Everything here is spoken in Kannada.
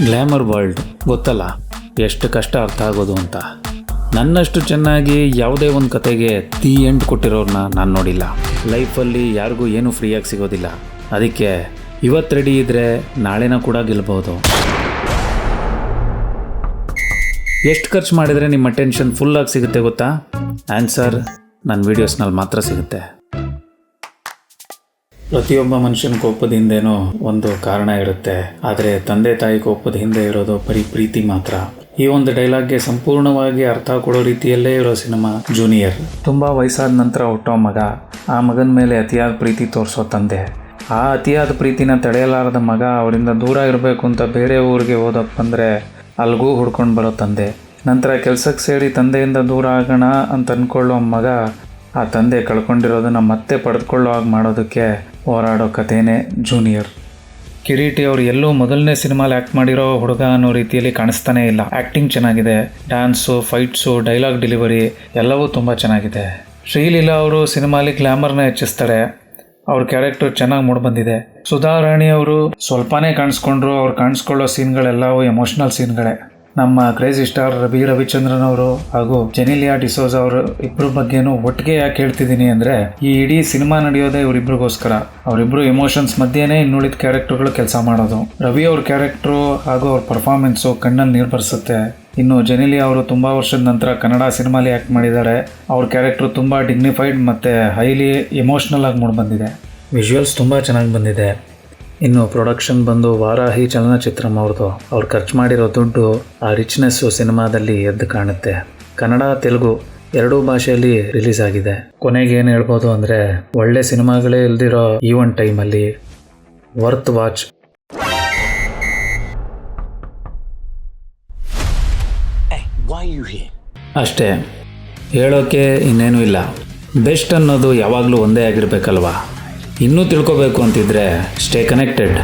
ಗ್ಲ್ಯಾಮರ್ ವರ್ಲ್ಡ್ ಗೊತ್ತಲ್ಲ, ಎಷ್ಟು ಕಷ್ಟ ಅರ್ಥ ಆಗೋದು ಅಂತ. ನನ್ನಷ್ಟು ಚೆನ್ನಾಗಿ ಯಾವುದೇ ಒಂದು ಕತೆಗೆ ದಿ ಎಂಡ್ ಕೊಟ್ಟಿರೋರನ್ನ ನಾನು ನೋಡಿಲ್ಲ. ಲೈಫಲ್ಲಿ ಯಾರಿಗೂ ಏನೂ ಫ್ರೀಯಾಗಿ ಸಿಗೋದಿಲ್ಲ. ಅದಕ್ಕೆ ಇವತ್ತು ರೆಡಿ ಇದ್ದರೆ ನಾಳೆನ ಕೂಡ ಗೆಲ್ಬೋದು. ಎಷ್ಟು ಖರ್ಚು ಮಾಡಿದರೆ ನಿಮ್ಮ ಅಟೆನ್ಷನ್ ಫುಲ್ಲಾಗಿ ಸಿಗುತ್ತೆ ಗೊತ್ತಾ? ಆನ್ಸರ್ ನನ್ನ ವೀಡಿಯೋಸ್ನಲ್ಲಿ ಮಾತ್ರ ಸಿಗುತ್ತೆ. ಪ್ರತಿಯೊಬ್ಬ ಮನುಷ್ಯನ ಕೋಪದ ಹಿಂದೆನೋ ಒಂದು ಕಾರಣ ಇರುತ್ತೆ, ಆದರೆ ತಂದೆ ತಾಯಿ ಕೋಪದ ಹಿಂದೆ ಇರೋದು ಬರೀ ಪ್ರೀತಿ ಮಾತ್ರ. ಈ ಒಂದು ಡೈಲಾಗ್ಗೆ ಸಂಪೂರ್ಣವಾಗಿ ಅರ್ಥ ಕೊಡೋ ರೀತಿಯಲ್ಲೇ ಇರೋ ಸಿನಿಮಾ ಜೂನಿಯರ್. ತುಂಬ ವಯಸ್ಸಾದ ನಂತರ ಹುಟ್ಟೋ ಮಗ, ಆ ಮಗನ ಮೇಲೆ ಅತಿಯಾದ ಪ್ರೀತಿ ತೋರಿಸೋ ತಂದೆ, ಆ ಅತಿಯಾದ ಪ್ರೀತಿನ ತಡೆಯಲಾರದ ಮಗ ಅವರಿಂದ ದೂರ ಇರಬೇಕು ಅಂತ ಬೇರೆ ಊರಿಗೆ ಹೋದಪ್ಪ ಅಂದರೆ ಅಲ್ಗೂ ಹುಡ್ಕೊಂಡು ಬರೋ ತಂದೆ, ನಂತರ ಕೆಲಸಕ್ಕೆ ಸೇರಿ ತಂದೆಯಿಂದ ದೂರ ಆಗೋಣ ಅಂತ ಅಂದ್ಕೊಳ್ಳೋ ಮಗ ಆ ತಂದೆ ಕಳ್ಕೊಂಡಿರೋದನ್ನು ಮತ್ತೆ ಪಡೆದುಕೊಳ್ಳೋ ಹಾಗೆ ಮಾಡೋದಕ್ಕೆ ಹೋರಾಡೋ ಕಥೆನೇ ಜೂನಿಯರ್. ಕಿರೀಟಿ ಅವರು ಎಲ್ಲೂ ಮೊದಲನೇ ಸಿನಿಮಾಲಿ ಆ್ಯಕ್ಟ್ ಮಾಡಿರೋ ಹುಡುಗ ಅನ್ನೋ ರೀತಿಯಲ್ಲಿ ಕಾಣಿಸ್ತಾನೇ ಇಲ್ಲ. ಆ್ಯಕ್ಟಿಂಗ್ ಚೆನ್ನಾಗಿದೆ, ಡ್ಯಾನ್ಸು, ಫೈಟ್ಸು, ಡೈಲಾಗ್ ಡೆಲಿವರಿ ಎಲ್ಲವೂ ತುಂಬ ಚೆನ್ನಾಗಿದೆ. ಶ್ರೀಲೀಲಾ ಅವರು ಸಿನಿಮಾಲಿ ಗ್ಲ್ಯಾಮರ್ನ ಹೆಚ್ಚಿಸ್ತಾರೆ, ಅವ್ರ ಕ್ಯಾರೆಕ್ಟರ್ ಚೆನ್ನಾಗಿ ಮೂಡಿಬಂದಿದೆ. ಸುಧಾ ರಾಣಿ ಅವರು ಸ್ವಲ್ಪನೇ ಕಾಣಿಸ್ಕೊಂಡ್ರು, ಅವ್ರು ಕಾಣಿಸ್ಕೊಳ್ಳೋ ಸೀನ್ಗಳೆಲ್ಲವೂ ಎಮೋಷ್ನಲ್ ಸೀನ್ಗಳೇ. ನಮ್ಮ ಕ್ರೇಜಿ ಸ್ಟಾರ್ ರವಿಚಂದ್ರನ್ ಅವರು ಹಾಗೂ ಜೆನಿಲಿಯಾ ಡಿಸೋಜ ಅವರು ಇಬ್ಬರ ಬಗ್ಗೆನೂ ಒಟ್ಟಿಗೆ ಯಾಕೆ ಹೇಳ್ತಿದ್ದೀನಿ ಅಂದರೆ, ಈ ಇಡೀ ಸಿನಿಮಾ ನಡೆಯೋದೇ ಇವರಿಬ್ರಿಗೋಸ್ಕರ. ಅವರಿಬ್ಬರು ಎಮೋಷನ್ಸ್ ಮಧ್ಯೆನೇ ಇನ್ನುಳಿದ ಕ್ಯಾರೆಕ್ಟರ್ಗಳು ಕೆಲಸ ಮಾಡೋದು. ರವಿ ಅವ್ರ ಕ್ಯಾರೆಕ್ಟ್ರು ಹಾಗೂ ಅವ್ರ ಪರ್ಫಾರ್ಮೆನ್ಸು ಕಣ್ಣಲ್ಲಿ ನೀರು ಬರ್ಸುತ್ತೆ. ಇನ್ನು ಜೆನಿಲಿಯಾ ಅವರು ತುಂಬ ವರ್ಷದ ನಂತರ ಕನ್ನಡ ಸಿನಿಮಾಲಿ ಆ್ಯಕ್ಟ್ ಮಾಡಿದ್ದಾರೆ. ಅವ್ರ ಕ್ಯಾರೆಕ್ಟ್ರು ತುಂಬ ಡಿಗ್ನಿಫೈಡ್ ಮತ್ತು ಹೈಲಿ ಎಮೋಷ್ನಲ್ ಆಗಿ ಮೂಡಿಬಂದಿದೆ. ವಿಜುವಲ್ಸ್ ತುಂಬ ಚೆನ್ನಾಗಿ ಬಂದಿದೆ. ಇನ್ನು ಪ್ರೊಡಕ್ಷನ್ ಬಂದು ವಾರಾಹಿ ಚಲನಚಿತ್ರಂ ಅವ್ರದ್ದು. ಅವ್ರು ಖರ್ಚು ಮಾಡಿರೋ ದುಡ್ಡು, ಆ ರಿಚ್ನೆಸ್ಸು ಸಿನಿಮಾದಲ್ಲಿ ಎದ್ದು ಕಾಣುತ್ತೆ. ಕನ್ನಡ, ತೆಲುಗು ಎರಡೂ ಭಾಷೆಯಲ್ಲಿ ರಿಲೀಸ್ ಆಗಿದೆ. ಕೊನೆಗೆ ಏನು ಹೇಳ್ಬೋದು ಅಂದರೆ, ಒಳ್ಳೆ ಸಿನಿಮಾಗಳೇ ಇಲ್ದಿರೋ ಈ ಒಂದು ಟೈಮಲ್ಲಿ ವರ್ತ್ ವಾಚ್. ಅಷ್ಟೇ, ಹೇಳೋಕ್ಕೆ ಇನ್ನೇನೂ ಇಲ್ಲ. ಬೆಸ್ಟ್ ಅನ್ನೋದು ಯಾವಾಗಲೂ ಒಂದೇ ಆಗಿರಬೇಕಲ್ವಾ? ಇನ್ನೂ ತಿಳ್ಕೊಬೇಕು ಅಂತಿದ್ರೆ ಸ್ಟೇ ಕನೆಕ್ಟೆಡ್.